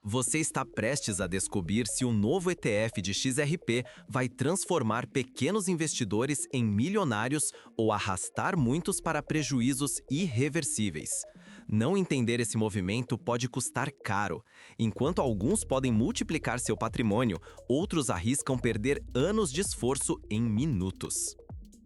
Você está prestes a descobrir se o novo ETF de XRP vai transformar pequenos investidores em milionários ou arrastar muitos para prejuízos irreversíveis. Não entender esse movimento pode custar caro. Enquanto alguns podem multiplicar seu patrimônio, outros arriscam perder anos de esforço em minutos.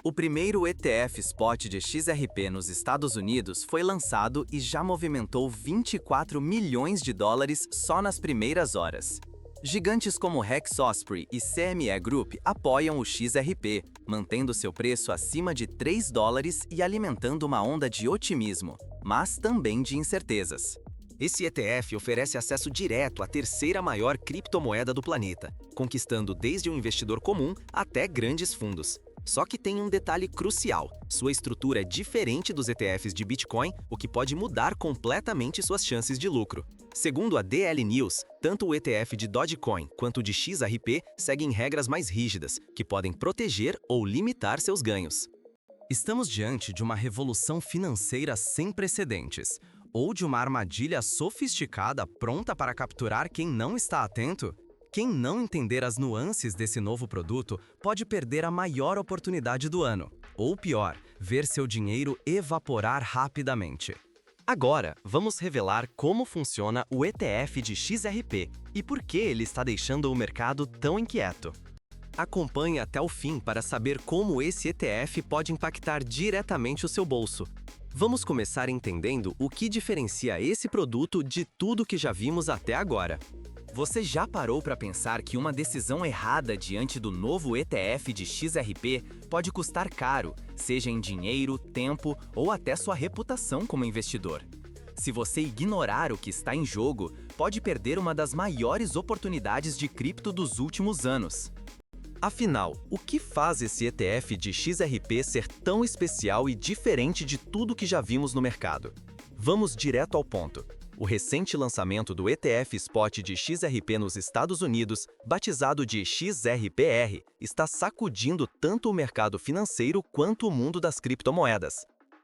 O primeiro ETF Spot de XRP nos Estados Unidos foi lançado e já movimentou 24 milhões de dólares só nas primeiras horas. Gigantes como Rex Osprey e CME Group apoiam o XRP, mantendo seu preço acima de 3 dólares e alimentando uma onda de otimismo, mas também de incertezas. Esse ETF oferece acesso direto à terceira maior criptomoeda do planeta, conquistando desde um investidor comum até grandes fundos. Só que tem um detalhe crucial: sua estrutura é diferente dos ETFs de Bitcoin, o que pode mudar completamente suas chances de lucro. Segundo a DL News, tanto o ETF de Dogecoin quanto o de XRP seguem regras mais rígidas, que podem proteger ou limitar seus ganhos. Estamos diante de uma revolução financeira sem precedentes, ou de uma armadilha sofisticada pronta para capturar quem não está atento? Quem não entender as nuances desse novo produto pode perder a maior oportunidade do ano, ou pior, ver seu dinheiro evaporar rapidamente. Agora, vamos revelar como funciona o ETF de XRP e por que ele está deixando o mercado tão inquieto. Acompanhe até o fim para saber como esse ETF pode impactar diretamente o seu bolso. Vamos começar entendendo o que diferencia esse produto de tudo que já vimos até agora. Você já parou para pensar que uma decisão errada diante do novo ETF de XRP pode custar caro, seja em dinheiro, tempo ou até sua reputação como investidor? Se você ignorar o que está em jogo, pode perder uma das maiores oportunidades de cripto dos últimos anos. Afinal, o que faz esse ETF de XRP ser tão especial e diferente de tudo que já vimos no mercado? Vamos direto ao ponto. O recente lançamento do ETF Spot de XRP nos Estados Unidos, batizado de XRPR, está sacudindo tanto o mercado financeiro quanto o mundo das criptomoedas.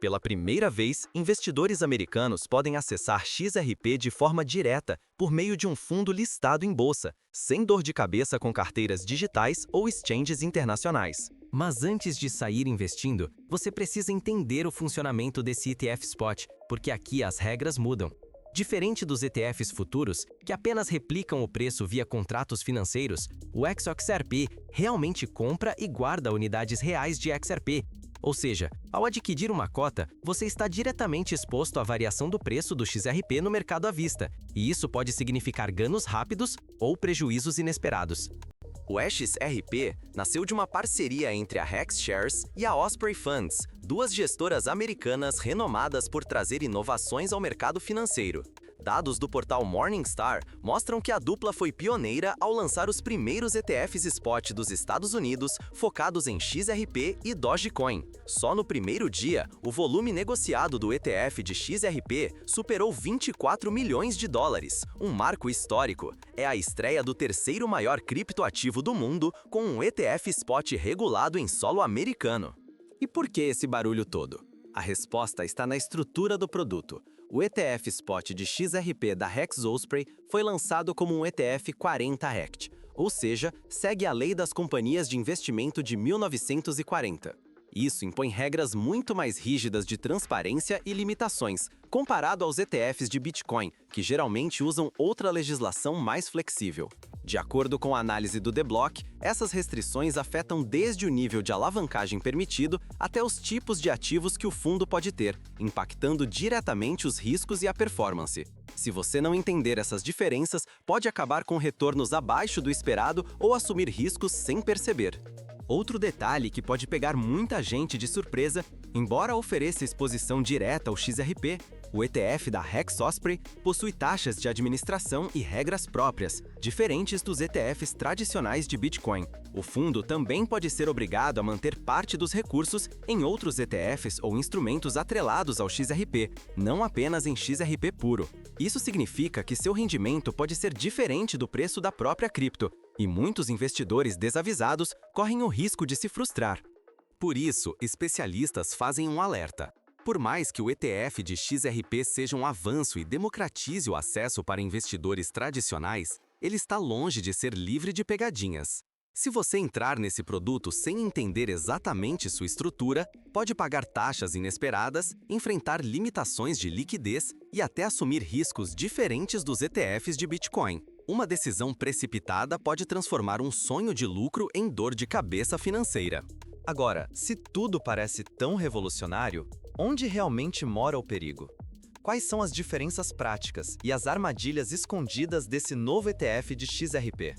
Pela primeira vez, investidores americanos podem acessar XRP de forma direta por meio de um fundo listado em bolsa, sem dor de cabeça com carteiras digitais ou exchanges internacionais. Mas antes de sair investindo, você precisa entender o funcionamento desse ETF Spot, porque aqui as regras mudam. Diferente dos ETFs futuros, que apenas replicam o preço via contratos financeiros, o XRP realmente compra e guarda unidades reais de XRP. Ou seja, ao adquirir uma cota, você está diretamente exposto à variação do preço do XRP no mercado à vista, e isso pode significar ganhos rápidos ou prejuízos inesperados. O XRP nasceu de uma parceria entre a Hex Shares e a Osprey Funds, duas gestoras americanas renomadas por trazer inovações ao mercado financeiro. Dados do portal Morningstar mostram que a dupla foi pioneira ao lançar os primeiros ETFs Spot dos Estados Unidos focados em XRP e Dogecoin. Só no primeiro dia, o volume negociado do ETF de XRP superou 24 milhões de dólares, um marco histórico. É a estreia do terceiro maior criptoativo do mundo com um ETF Spot regulado em solo americano. E por que esse barulho todo? A resposta está na estrutura do produto. O ETF Spot de XRP da Rex Osprey foi lançado como um ETF 40 Act, ou seja, segue a lei das companhias de investimento de 1940. Isso impõe regras muito mais rígidas de transparência e limitações, comparado aos ETFs de Bitcoin, que geralmente usam outra legislação mais flexível. De acordo com a análise do The Block, essas restrições afetam desde o nível de alavancagem permitido até os tipos de ativos que o fundo pode ter, impactando diretamente os riscos e a performance. Se você não entender essas diferenças, pode acabar com retornos abaixo do esperado ou assumir riscos sem perceber. Outro detalhe que pode pegar muita gente de surpresa, embora ofereça exposição direta ao XRP, o ETF da Rex Osprey possui taxas de administração e regras próprias, diferentes dos ETFs tradicionais de Bitcoin. O fundo também pode ser obrigado a manter parte dos recursos em outros ETFs ou instrumentos atrelados ao XRP, não apenas em XRP puro. Isso significa que seu rendimento pode ser diferente do preço da própria cripto, e muitos investidores desavisados correm o risco de se frustrar. Por isso, especialistas fazem um alerta. Por mais que o ETF de XRP seja um avanço e democratize o acesso para investidores tradicionais, ele está longe de ser livre de pegadinhas. Se você entrar nesse produto sem entender exatamente sua estrutura, pode pagar taxas inesperadas, enfrentar limitações de liquidez e até assumir riscos diferentes dos ETFs de Bitcoin. Uma decisão precipitada pode transformar um sonho de lucro em dor de cabeça financeira. Agora, se tudo parece tão revolucionário, onde realmente mora o perigo? Quais são as diferenças práticas e as armadilhas escondidas desse novo ETF de XRP?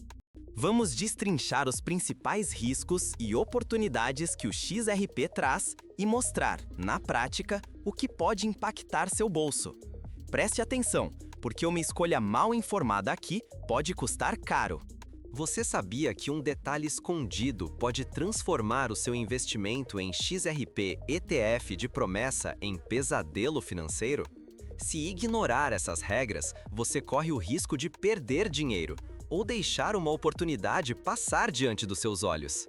Vamos destrinchar os principais riscos e oportunidades que o XRP traz e mostrar, na prática, o que pode impactar seu bolso. Preste atenção, porque uma escolha mal informada aqui pode custar caro. Você sabia que um detalhe escondido pode transformar o seu investimento em XRP ETF de promessa em pesadelo financeiro? Se ignorar essas regras, você corre o risco de perder dinheiro ou deixar uma oportunidade passar diante dos seus olhos.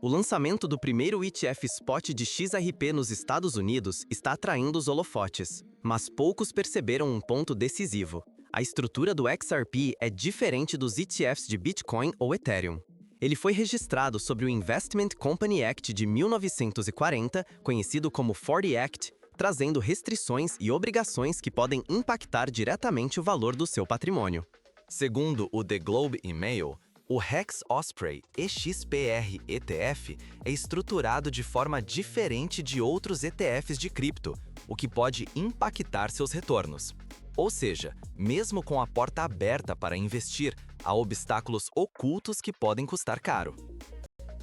O lançamento do primeiro ETF Spot de XRP nos Estados Unidos está atraindo os holofotes, mas poucos perceberam um ponto decisivo. A estrutura do XRP é diferente dos ETFs de Bitcoin ou Ethereum. Ele foi registrado sobre o Investment Company Act de 1940, conhecido como 40 Act, trazendo restrições e obrigações que podem impactar diretamente o valor do seu patrimônio. Segundo o The Globe and Mail, o Hex Osprey EXPR ETF é estruturado de forma diferente de outros ETFs de cripto, o que pode impactar seus retornos. Ou seja, mesmo com a porta aberta para investir, há obstáculos ocultos que podem custar caro.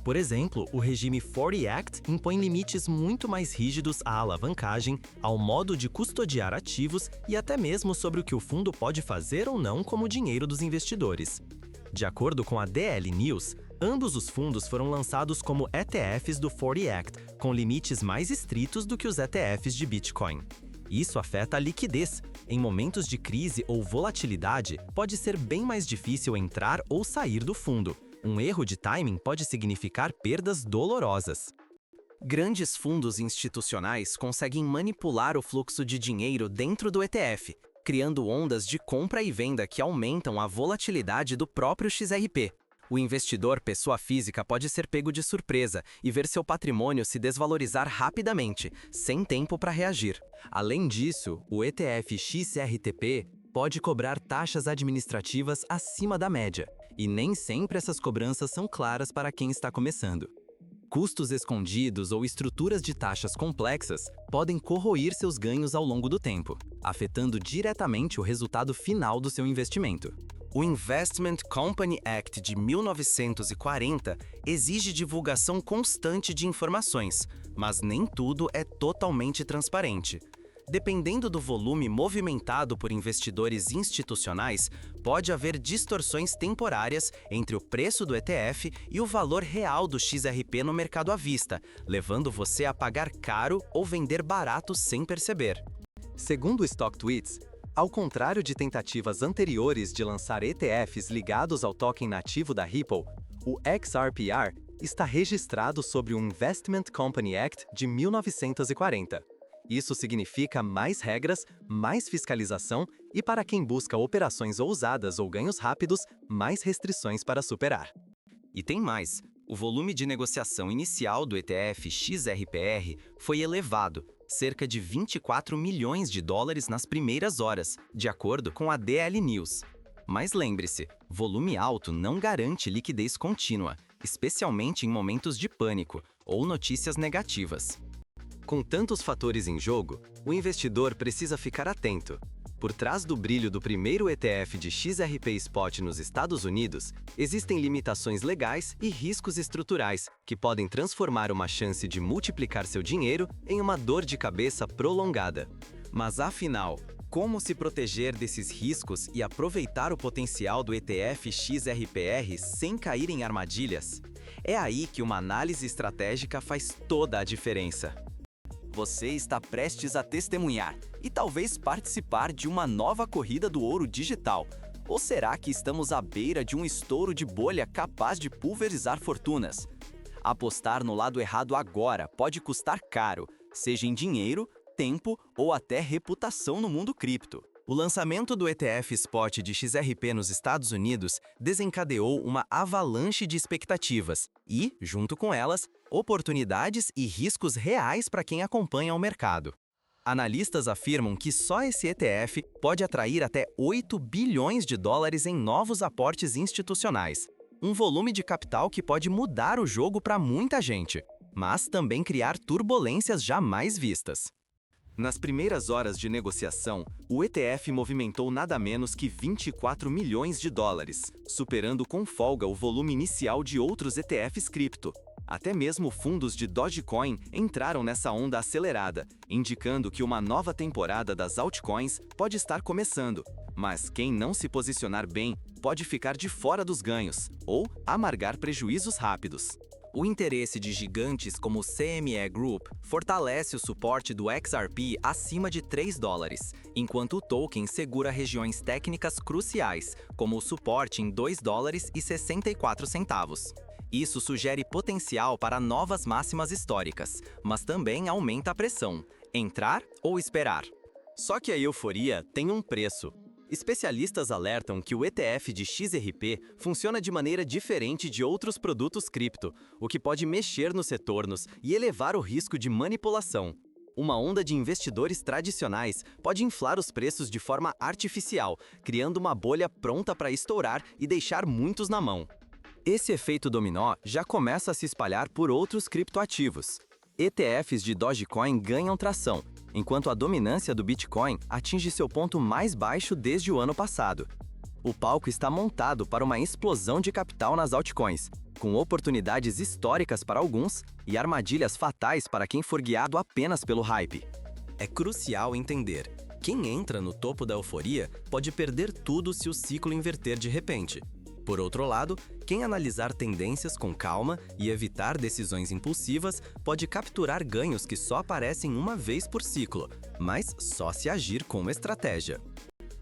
Por exemplo, o regime 40 Act impõe limites muito mais rígidos à alavancagem, ao modo de custodiar ativos e até mesmo sobre o que o fundo pode fazer ou não com o dinheiro dos investidores. De acordo com a DL News, ambos os fundos foram lançados como ETFs do 40 Act, com limites mais estritos do que os ETFs de Bitcoin. Isso afeta a liquidez. Em momentos de crise ou volatilidade, pode ser bem mais difícil entrar ou sair do fundo. Um erro de timing pode significar perdas dolorosas. Grandes fundos institucionais conseguem manipular o fluxo de dinheiro dentro do ETF, criando ondas de compra e venda que aumentam a volatilidade do próprio XRP. O investidor pessoa física pode ser pego de surpresa e ver seu patrimônio se desvalorizar rapidamente, sem tempo para reagir. Além disso, o ETF XRTP pode cobrar taxas administrativas acima da média, e nem sempre essas cobranças são claras para quem está começando. Custos escondidos ou estruturas de taxas complexas podem corroer seus ganhos ao longo do tempo, afetando diretamente o resultado final do seu investimento. O Investment Company Act de 1940 exige divulgação constante de informações, mas nem tudo é totalmente transparente. Dependendo do volume movimentado por investidores institucionais, pode haver distorções temporárias entre o preço do ETF e o valor real do XRP no mercado à vista, levando você a pagar caro ou vender barato sem perceber. Segundo o StockTwits, ao contrário de tentativas anteriores de lançar ETFs ligados ao token nativo da Ripple, o XRPR está registrado sobre o Investment Company Act de 1940. Isso significa mais regras, mais fiscalização e, para quem busca operações ousadas ou ganhos rápidos, mais restrições para superar. E tem mais. O volume de negociação inicial do ETF XRPR foi elevado, cerca de 24 milhões de dólares nas primeiras horas, de acordo com a DL News. Mas lembre-se, volume alto não garante liquidez contínua, especialmente em momentos de pânico ou notícias negativas. Com tantos fatores em jogo, o investidor precisa ficar atento. Por trás do brilho do primeiro ETF de XRP Spot nos Estados Unidos, existem limitações legais e riscos estruturais que podem transformar uma chance de multiplicar seu dinheiro em uma dor de cabeça prolongada. Mas afinal, como se proteger desses riscos e aproveitar o potencial do ETF XRPR sem cair em armadilhas? É aí que uma análise estratégica faz toda a diferença. Você está prestes a testemunhar e talvez participar de uma nova corrida do ouro digital. Ou será que estamos à beira de um estouro de bolha capaz de pulverizar fortunas? Apostar no lado errado agora pode custar caro, seja em dinheiro, tempo ou até reputação no mundo cripto. O lançamento do ETF Spot de XRP nos Estados Unidos desencadeou uma avalanche de expectativas e, junto com elas, oportunidades e riscos reais para quem acompanha o mercado. Analistas afirmam que só esse ETF pode atrair até 8 bilhões de dólares em novos aportes institucionais, um volume de capital que pode mudar o jogo para muita gente, mas também criar turbulências jamais vistas. Nas primeiras horas de negociação, o ETF movimentou nada menos que 24 milhões de dólares, superando com folga o volume inicial de outros ETFs cripto. Até mesmo fundos de Dogecoin entraram nessa onda acelerada, indicando que uma nova temporada das altcoins pode estar começando. Mas quem não se posicionar bem pode ficar de fora dos ganhos ou amargar prejuízos rápidos. O interesse de gigantes como o CME Group fortalece o suporte do XRP acima de 3 dólares, enquanto o token segura regiões técnicas cruciais, como o suporte em 2 dólares e 64 centavos. Isso sugere potencial para novas máximas históricas, mas também aumenta a pressão: entrar ou esperar? Só que a euforia tem um preço. Especialistas alertam que o ETF de XRP funciona de maneira diferente de outros produtos cripto, o que pode mexer nos retornos e elevar o risco de manipulação. Uma onda de investidores tradicionais pode inflar os preços de forma artificial, criando uma bolha pronta para estourar e deixar muitos na mão. Esse efeito dominó já começa a se espalhar por outros criptoativos. ETFs de Dogecoin ganham tração, enquanto a dominância do Bitcoin atinge seu ponto mais baixo desde o ano passado. O palco está montado para uma explosão de capital nas altcoins, com oportunidades históricas para alguns e armadilhas fatais para quem for guiado apenas pelo hype. É crucial entender: quem entra no topo da euforia pode perder tudo se o ciclo inverter de repente. Por outro lado, quem analisar tendências com calma e evitar decisões impulsivas pode capturar ganhos que só aparecem uma vez por ciclo, mas só se agir com estratégia.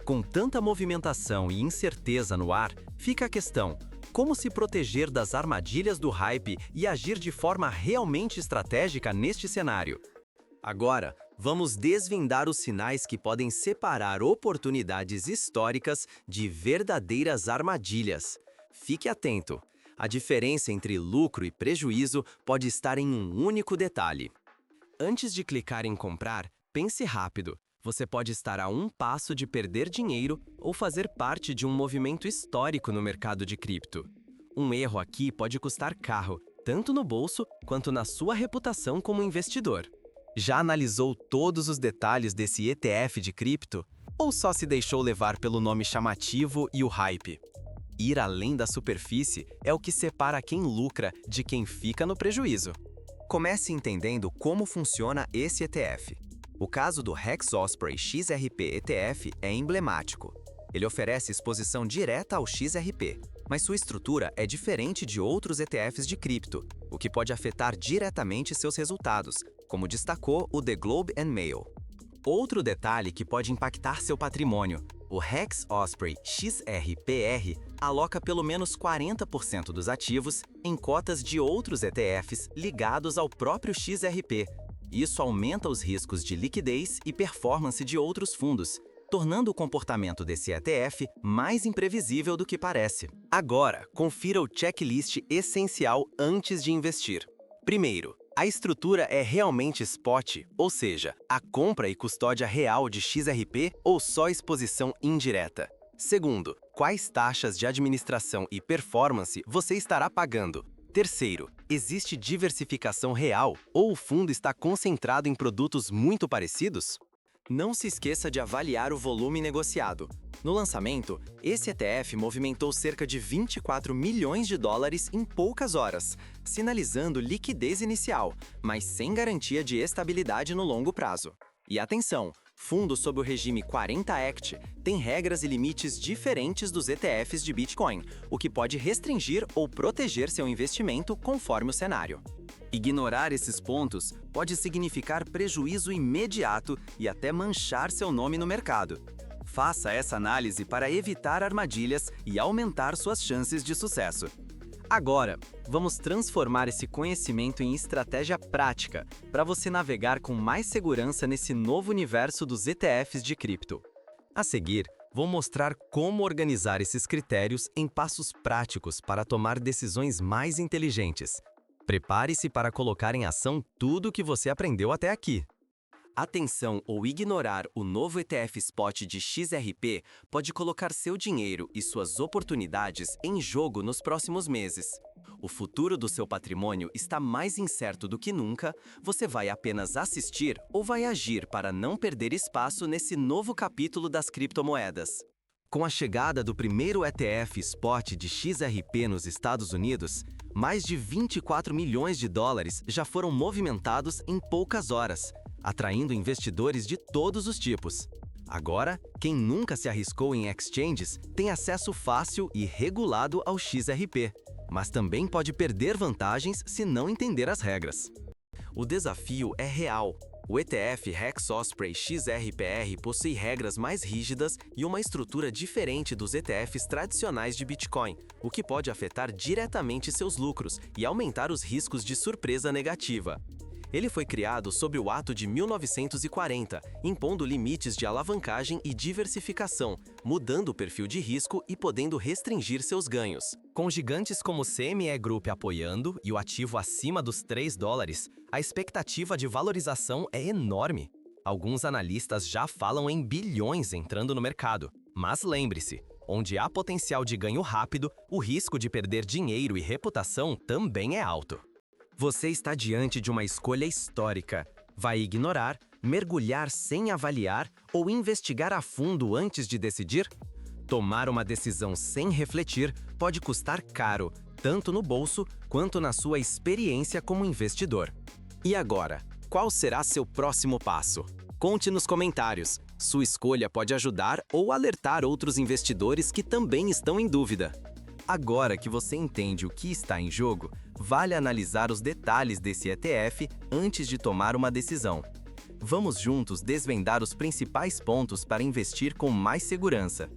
Com tanta movimentação e incerteza no ar, fica a questão: como se proteger das armadilhas do hype e agir de forma realmente estratégica neste cenário? Agora, vamos desvendar os sinais que podem separar oportunidades históricas de verdadeiras armadilhas. Fique atento: a diferença entre lucro e prejuízo pode estar em um único detalhe. Antes de clicar em comprar, pense rápido. Você pode estar a um passo de perder dinheiro ou fazer parte de um movimento histórico no mercado de cripto. Um erro aqui pode custar caro, tanto no bolso quanto na sua reputação como investidor. Já analisou todos os detalhes desse ETF de cripto? Ou só se deixou levar pelo nome chamativo e o hype? Ir além da superfície é o que separa quem lucra de quem fica no prejuízo. Comece entendendo como funciona esse ETF. O caso do Hex Osprey XRP ETF é emblemático. Ele oferece exposição direta ao XRP, mas sua estrutura é diferente de outros ETFs de cripto, o que pode afetar diretamente seus resultados, como destacou o The Globe and Mail. Outro detalhe que pode impactar seu patrimônio: o Hex Osprey XRPR aloca pelo menos 40% dos ativos em cotas de outros ETFs ligados ao próprio XRP. Isso aumenta os riscos de liquidez e performance de outros fundos, tornando o comportamento desse ETF mais imprevisível do que parece. Agora, confira o checklist essencial antes de investir. Primeiro, a estrutura é realmente spot, ou seja, a compra e custódia real de XRP ou só exposição indireta? Segundo, quais taxas de administração e performance você estará pagando? Terceiro, existe diversificação real ou o fundo está concentrado em produtos muito parecidos? Não se esqueça de avaliar o volume negociado. No lançamento, esse ETF movimentou cerca de 24 milhões de dólares em poucas horas, sinalizando liquidez inicial, mas sem garantia de estabilidade no longo prazo. E atenção, fundos sob o regime 40 Act têm regras e limites diferentes dos ETFs de Bitcoin, o que pode restringir ou proteger seu investimento conforme o cenário. Ignorar esses pontos pode significar prejuízo imediato e até manchar seu nome no mercado. Faça essa análise para evitar armadilhas e aumentar suas chances de sucesso. Agora, vamos transformar esse conhecimento em estratégia prática para você navegar com mais segurança nesse novo universo dos ETFs de cripto. A seguir, vou mostrar como organizar esses critérios em passos práticos para tomar decisões mais inteligentes. Prepare-se para colocar em ação tudo o que você aprendeu até aqui. Atenção ou ignorar o novo ETF Spot de XRP pode colocar seu dinheiro e suas oportunidades em jogo nos próximos meses. O futuro do seu patrimônio está mais incerto do que nunca. Você vai apenas assistir ou vai agir para não perder espaço nesse novo capítulo das criptomoedas? Com a chegada do primeiro ETF Spot de XRP nos Estados Unidos, mais de 24 milhões de dólares já foram movimentados em poucas horas, atraindo investidores de todos os tipos. Agora, quem nunca se arriscou em exchanges tem acesso fácil e regulado ao XRP, mas também pode perder vantagens se não entender as regras. O desafio é real. O ETF Hex Osprey XRPR possui regras mais rígidas e uma estrutura diferente dos ETFs tradicionais de Bitcoin, o que pode afetar diretamente seus lucros e aumentar os riscos de surpresa negativa. Ele foi criado sob o Ato de 1940, impondo limites de alavancagem e diversificação, mudando o perfil de risco e podendo restringir seus ganhos. Com gigantes como o CME Group apoiando e o ativo acima dos $3, a expectativa de valorização é enorme. Alguns analistas já falam em bilhões entrando no mercado. Mas lembre-se, onde há potencial de ganho rápido, o risco de perder dinheiro e reputação também é alto. Você está diante de uma escolha histórica. Vai ignorar, mergulhar sem avaliar ou investigar a fundo antes de decidir? Tomar uma decisão sem refletir pode custar caro, tanto no bolso quanto na sua experiência como investidor. E agora, qual será seu próximo passo? Conte nos comentários. Sua escolha pode ajudar ou alertar outros investidores que também estão em dúvida. Agora que você entende o que está em jogo, vale analisar os detalhes desse ETF antes de tomar uma decisão. Vamos juntos desvendar os principais pontos para investir com mais segurança.